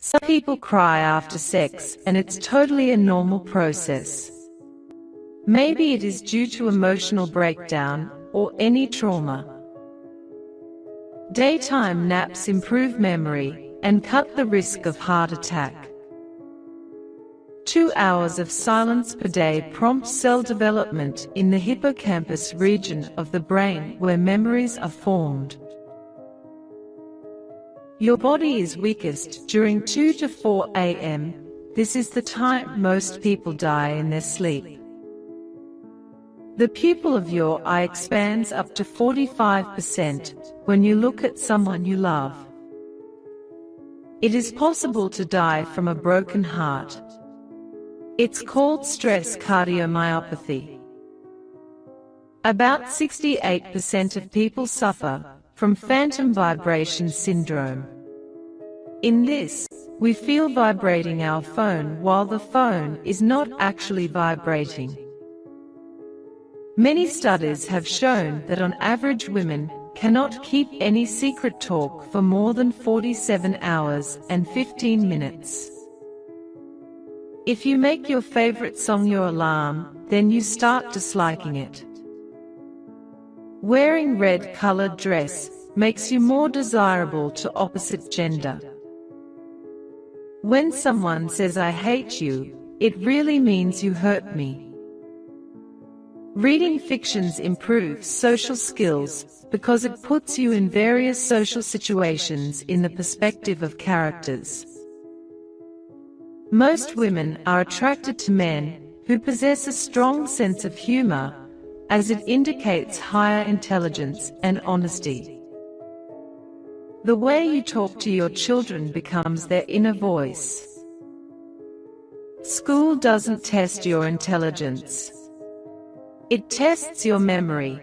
Some people cry after sex, and it's totally a normal process. Maybe it is due to emotional breakdown or any trauma. Daytime naps improve memory and cut the risk of heart attack. 2 hours of silence per day prompts cell development in the hippocampus region of the brain where memories are formed. Your body is weakest during 2 to 4 a.m. This is the time most people die in their sleep. The pupil of your eye expands up to 45% when you look at someone you love. It is possible to die from a broken heart. It's called stress cardiomyopathy. About 68% of people suffer from phantom vibration syndrome. In this, we feel vibrating our phone while the phone is not actually vibrating. Many studies have shown that on average women cannot keep any secret talk for more than 47 hours and 15 minutes. If you make your favorite song your alarm, then you start disliking it. Wearing red-colored dress makes you more desirable to opposite gender. When someone says I hate you, it really means you hurt me. Reading fictions improves social skills because it puts you in various social situations in the perspective of characters. Most women are attracted to men who possess a strong sense of humor, as it indicates higher intelligence and honesty. The way you talk to your children becomes their inner voice. School doesn't test your intelligence. It tests your memory.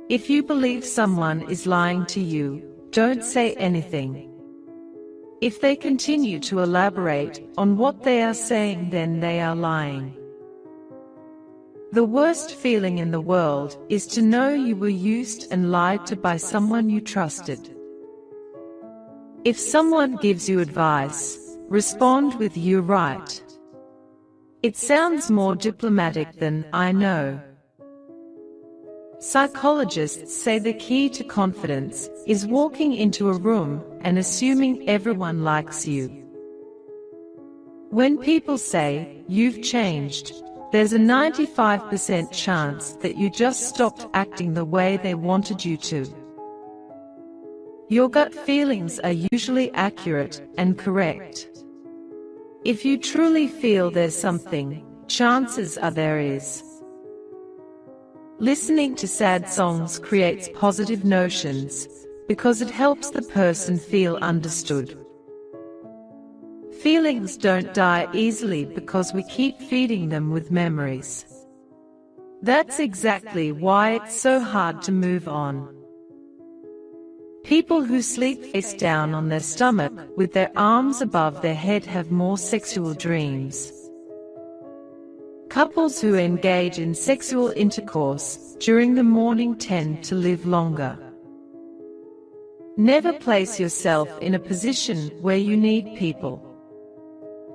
If you believe someone is lying to you, don't say anything. If they continue to elaborate on what they are saying, then they are lying. The worst feeling in the world is to know you were used and lied to by someone you trusted. If someone gives you advice, respond with "you're right." It sounds more diplomatic than "I know." Psychologists say the key to confidence is walking into a room and assuming everyone likes you. When people say, "You've changed," there's a 95% chance that you just stopped acting the way they wanted you to. Your gut feelings are usually accurate and correct. If you truly feel there's something, chances are there is. Listening to sad songs creates positive notions because it helps the person feel understood. Feelings don't die easily because we keep feeding them with memories. That's exactly why it's so hard to move on. People who sleep face down on their stomach with their arms above their head have more sexual dreams. Couples who engage in sexual intercourse during the morning tend to live longer. Never place yourself in a position where you need people.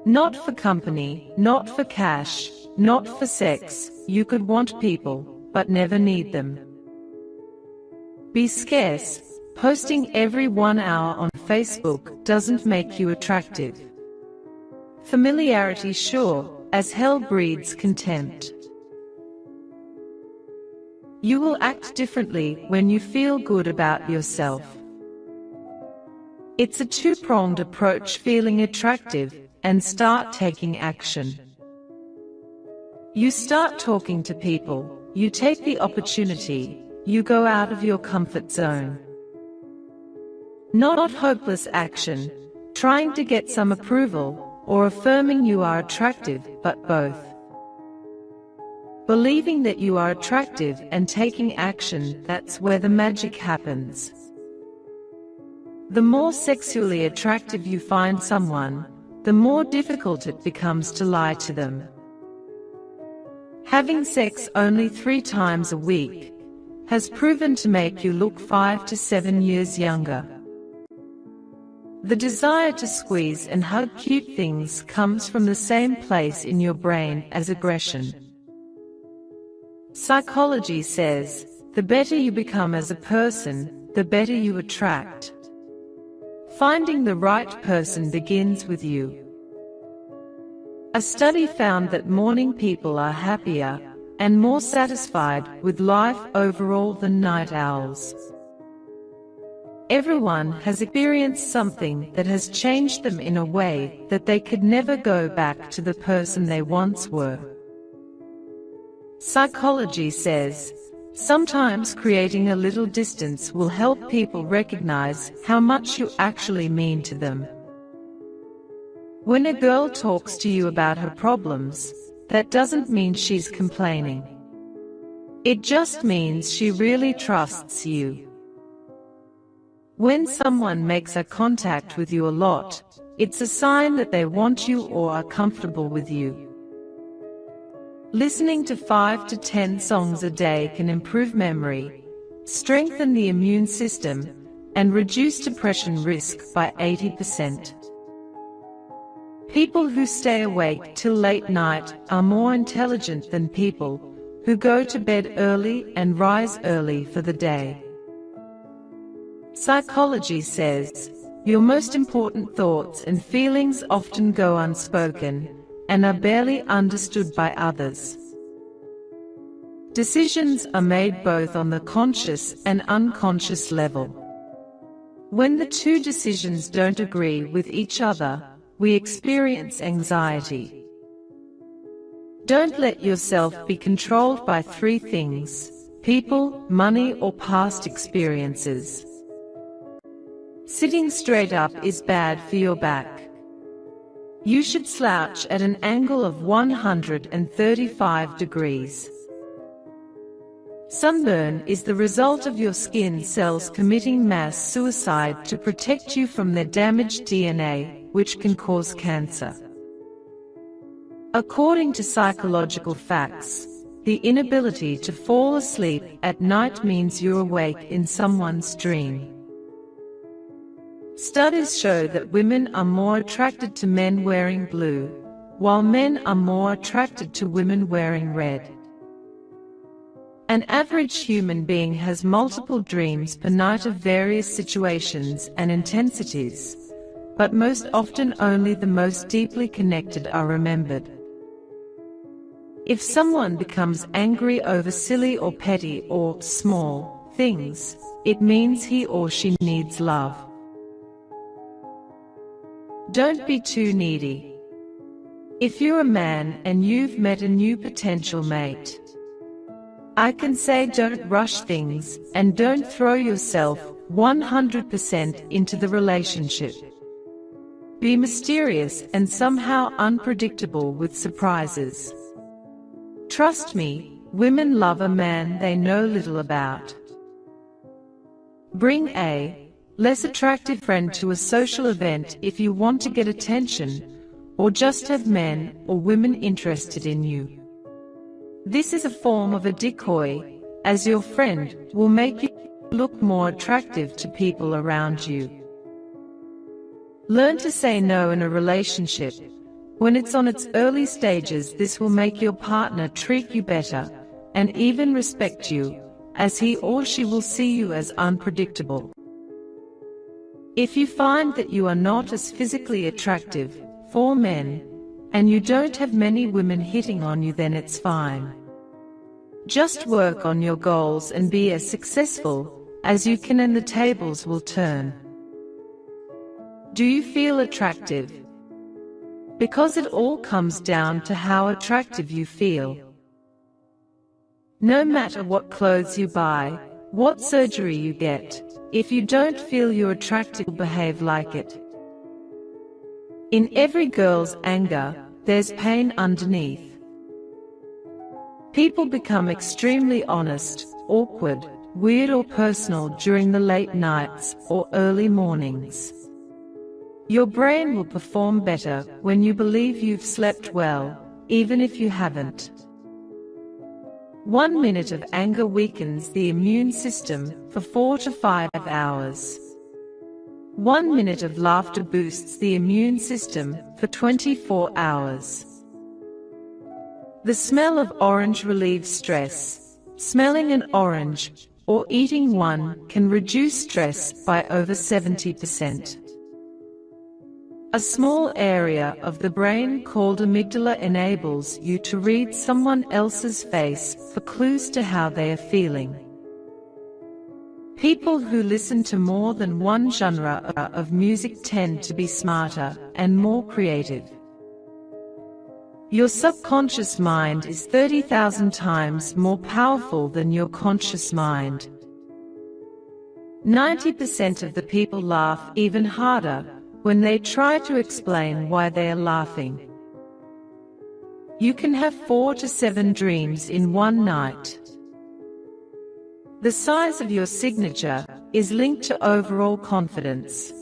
Not for company, not for cash, not for sex. You could want people, but never need them. Be scarce. Posting every 1 hour on Facebook doesn't make you attractive. Familiarity sure as hell breeds contempt. You will act differently when you feel good about yourself. It's a two-pronged approach: feeling attractive and start taking action. You start talking to people, you take the opportunity, you go out of your comfort zone. Not hopeless action, trying to get some approval, or affirming you are attractive, but both. Believing that you are attractive and taking action, that's where the magic happens. The more sexually attractive you find someone, the more difficult it becomes to lie to them. Having sex only 3 times a week has proven to make you look 5 to 7 years younger. The desire to squeeze and hug cute things comes from the same place in your brain as aggression. Psychology says, the better you become as a person, the better you attract. Finding the right person begins with you. A study found that morning people are happier and more satisfied with life overall than night owls. Everyone has experienced something that has changed them in a way that they could never go back to the person they once were. Psychology says, sometimes creating a little distance will help people recognize how much you actually mean to them. When a girl talks to you about her problems, that doesn't mean she's complaining. It just means she really trusts you. When someone makes eye contact with you a lot, it's a sign that they want you or are comfortable with you. Listening to 5 to 10 songs a day can improve memory, strengthen the immune system, and reduce depression risk by 80%. People who stay awake till late night are more intelligent than people who go to bed early and rise early for the day. Psychology says, your most important thoughts and feelings often go unspoken and are barely understood by others. Decisions are made both on the conscious and unconscious level. When the two decisions don't agree with each other, we experience anxiety. Don't let yourself be controlled by 3 things: people, money, or past experiences. Sitting straight up is bad for your back. You should slouch at an angle of 135 degrees. Sunburn is the result of your skin cells committing mass suicide to protect you from their damaged DNA, which can cause cancer. According to psychological facts, the inability to fall asleep at night means you're awake in someone's dream. Studies show that women are more attracted to men wearing blue, while men are more attracted to women wearing red. An average human being has multiple dreams per night of various situations and intensities, but most often only the most deeply connected are remembered. If someone becomes angry over silly or petty or small things, it means he or she needs love. Don't be too needy. If you're a man and you've met a new potential mate, I can say don't rush things and don't throw yourself 100% into the relationship. Be mysterious and somehow unpredictable with surprises. Trust me, women love a man they know little about. Bring a less attractive friend to a social event if you want to get attention, or just have men or women interested in you. This is a form of a decoy, as your friend will make you look more attractive to people around you. Learn to say no in a relationship. When it's on its early stages, this will make your partner treat you better, and even respect you, as he or she will see you as unpredictable. If you find that you are not as physically attractive for men, and you don't have many women hitting on you, then it's fine. Just work on your goals and be as successful as you can, and the tables will turn. Do you feel attractive? Because it all comes down to how attractive you feel. No matter what clothes you buy, what surgery you get, if you don't feel you're attractive, behave like it. In every girl's anger, there's pain underneath. People become extremely honest, awkward, weird or personal during the late nights or early mornings. Your brain will perform better when you believe you've slept well, even if you haven't. 1 minute of anger weakens the immune system for 4 to 5 hours. 1 minute of laughter boosts the immune system for 24 hours. The smell of orange relieves stress. Smelling an orange, or eating one, can reduce stress by over 70%. A small area of the brain called amygdala enables you to read someone else's face for clues to how they are feeling. People who listen to more than one genre of music tend to be smarter and more creative. Your subconscious mind is 30,000 times more powerful than your conscious mind. 90% of the people laugh even harder when they try to explain why they are laughing. You can have 4 to 7 dreams in one night. The size of your signature is linked to overall confidence.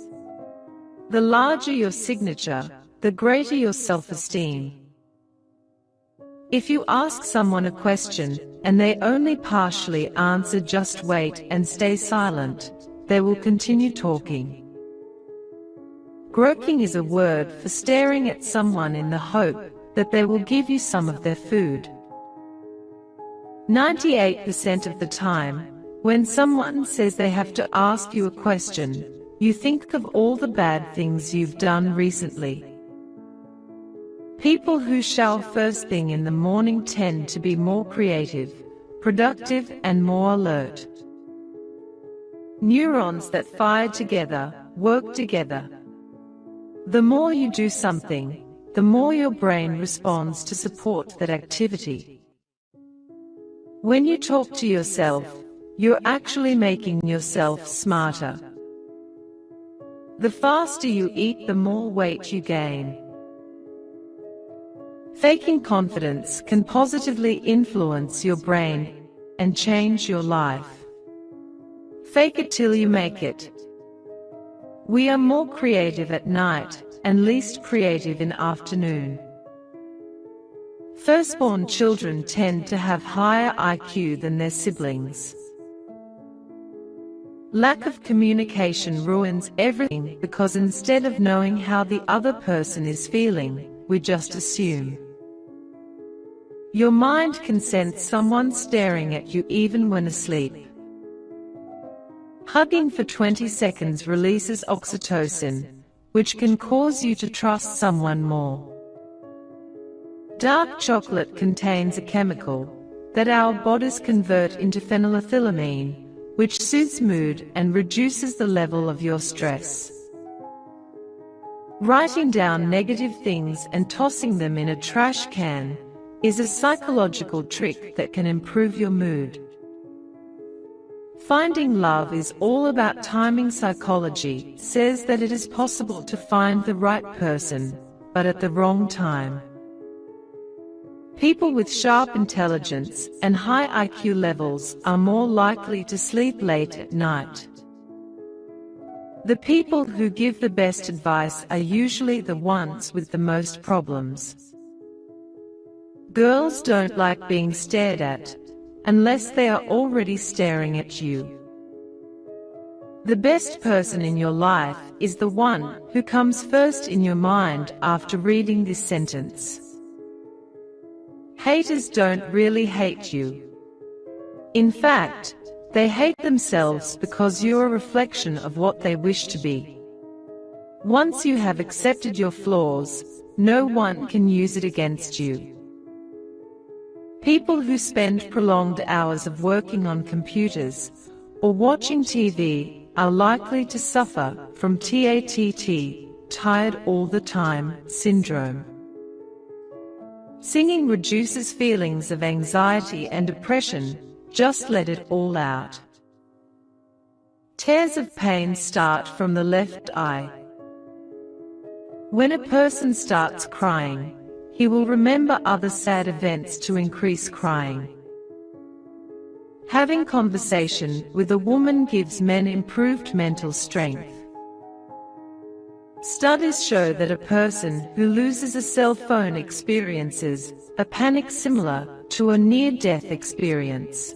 The larger your signature, the greater your self-esteem. If you ask someone a question, and they only partially answer, just wait and stay silent, they will continue talking. Groping is a word for staring at someone in the hope that they will give you some of their food. 98% of the time, when someone says they have to ask you a question, you think of all the bad things you've done recently. People who shower first thing in the morning tend to be more creative, productive, and more alert. Neurons that fire together work together. The more you do something, the more your brain responds to support that activity. When you talk to yourself, you're actually making yourself smarter. The faster you eat, the more weight you gain. Faking confidence can positively influence your brain and change your life. Fake it till you make it. We are more creative at night and least creative in afternoon. Firstborn children tend to have higher IQ than their siblings. Lack of communication ruins everything because instead of knowing how the other person is feeling, we just assume. Your mind can sense someone staring at you even when asleep. Hugging for 20 seconds releases oxytocin, which can cause you to trust someone more. Dark chocolate contains a chemical that our bodies convert into phenylethylamine, which soothes mood and reduces the level of your stress. Writing down negative things and tossing them in a trash can is a psychological trick that can improve your mood. Finding love is all about timing. Psychology says that it is possible to find the right person, but at the wrong time. People with sharp intelligence and high IQ levels are more likely to sleep late at night. The people who give the best advice are usually the ones with the most problems. Girls don't like being stared at, unless they are already staring at you. The best person in your life is the one who comes first in your mind after reading this sentence. Haters don't really hate you. In fact, they hate themselves because you're a reflection of what they wish to be. Once you have accepted your flaws, no one can use it against you. People who spend prolonged hours of working on computers or watching TV are likely to suffer from TATT, tired all the time, syndrome. Singing reduces feelings of anxiety and depression. Just let it all out. Tears of pain start from the left eye. When a person starts crying, he will remember other sad events to increase crying. Having conversation with a woman gives men improved mental strength. Studies show that a person who loses a cell phone experiences a panic similar to a near-death experience.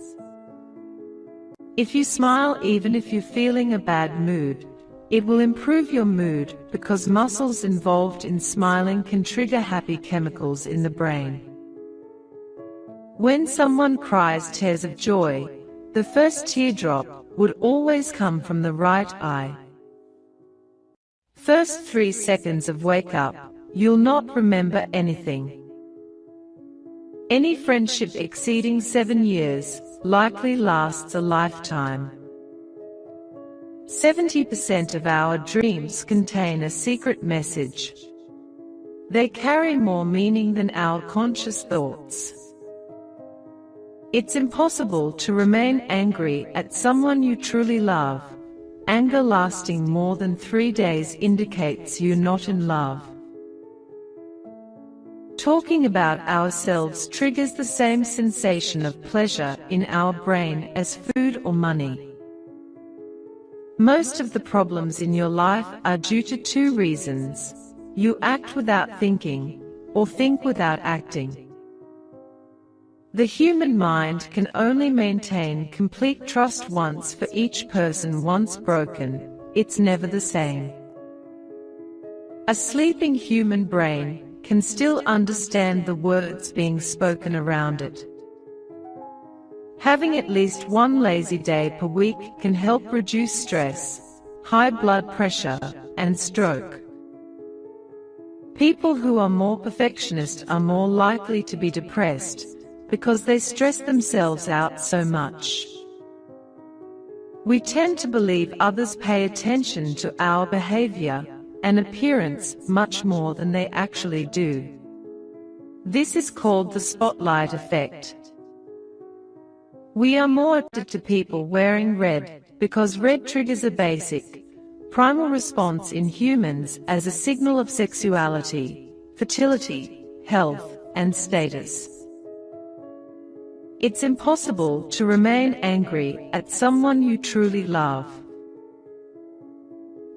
If you smile even if you're feeling a bad mood, It will improve your mood because muscles involved in smiling can trigger happy chemicals in the brain. When someone cries tears of joy, the first teardrop would always come from the right eye. First 3 seconds of wake up, you'll not remember anything. Any friendship exceeding 7 years likely lasts a lifetime. 70% of our dreams contain a secret message. They carry more meaning than our conscious thoughts. It's impossible to remain angry at someone you truly love. Anger lasting more than 3 days indicates you're not in love. Talking about ourselves triggers the same sensation of pleasure in our brain as food or money. Most of the problems in your life are due to 2 reasons. You act without thinking, or think without acting. The human mind can only maintain complete trust once for each person. Once broken, it's never the same. A sleeping human brain can still understand the words being spoken around it. Having at least 1 lazy day per week can help reduce stress, high blood pressure, and stroke. People who are more perfectionist are more likely to be depressed because they stress themselves out so much. We tend to believe others pay attention to our behavior and appearance much more than they actually do. This is called the spotlight effect. We are more attracted to people wearing red because red triggers a basic, primal response in humans as a signal of sexuality, fertility, health, and status. It's impossible to remain angry at someone you truly love.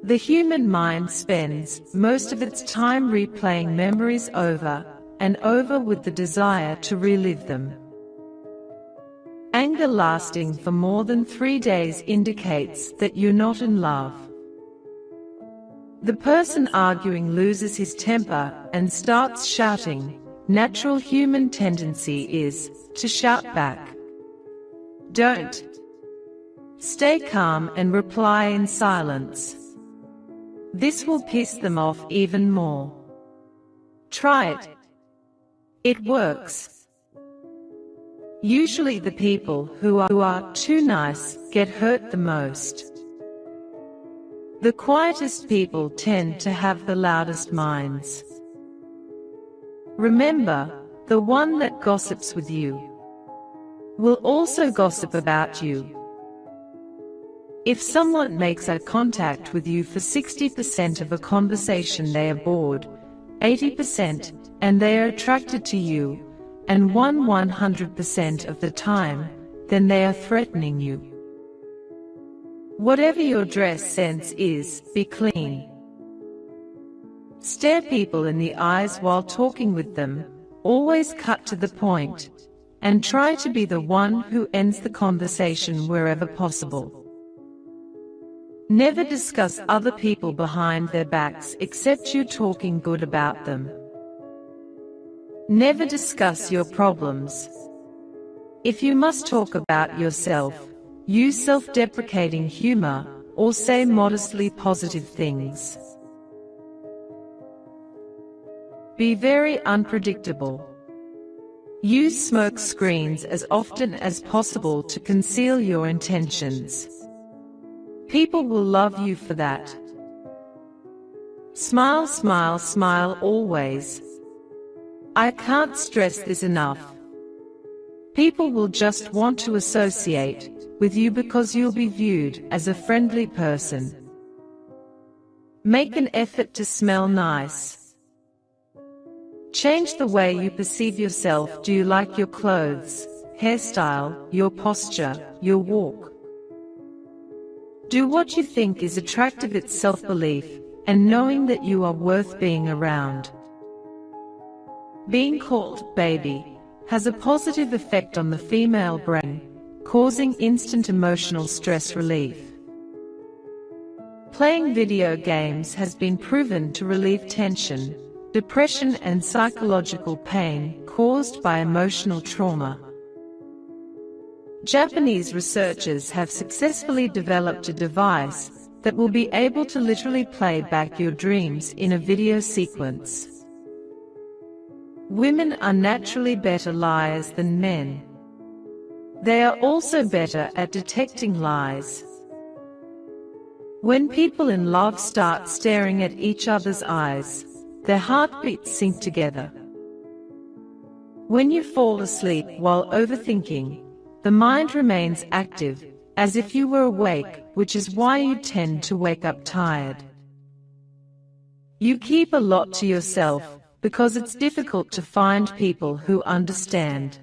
The human mind spends most of its time replaying memories over and over with the desire to relive them. Anger lasting for more than 3 days indicates that you're not in love. The person arguing loses his temper and starts shouting. Natural human tendency is to shout back. Don't. Stay calm and reply in silence. This will piss them off even more. Try it. It works. Usually the people who are too nice get hurt the most. The quietest people tend to have the loudest minds. Remember, the one that gossips with you will also gossip about you. If someone makes eye contact with you for 60% of a conversation, they are bored, 80% and they are attracted to you, and 100% of the time, then they are threatening you. Whatever your dress sense is, be clean. Stare people in the eyes while talking with them, always cut to the point, and try to be the one who ends the conversation wherever possible. Never discuss other people behind their backs except you're talking good about them. Never discuss your problems. If you must talk about yourself, use self-deprecating humor or say modestly positive things. Be very unpredictable. Use smoke screens as often as possible to conceal your intentions. People will love you for that. Smile, smile, smile always. I can't stress this enough. People will just want to associate with you because you'll be viewed as a friendly person. Make an effort to smell nice. Change the way you perceive yourself. Do you like your clothes, hairstyle, your posture, your walk? Do what you think is attractive. It's self-belief and knowing that you are worth being around. Being called baby has a positive effect on the female brain, causing instant emotional stress relief. playing video games has been proven to relieve tension, depression and psychological pain caused by emotional trauma. Japanese researchers have successfully developed a device that will be able to literally play back your dreams in a video sequence. Women are naturally better liars than men. They are also better at detecting lies. When people in love start staring at each other's eyes, their heartbeats sync together. When you fall asleep while overthinking, the mind remains active, as if you were awake, which is why you tend to wake up tired. You keep a lot to yourself, because it's difficult to find people who understand.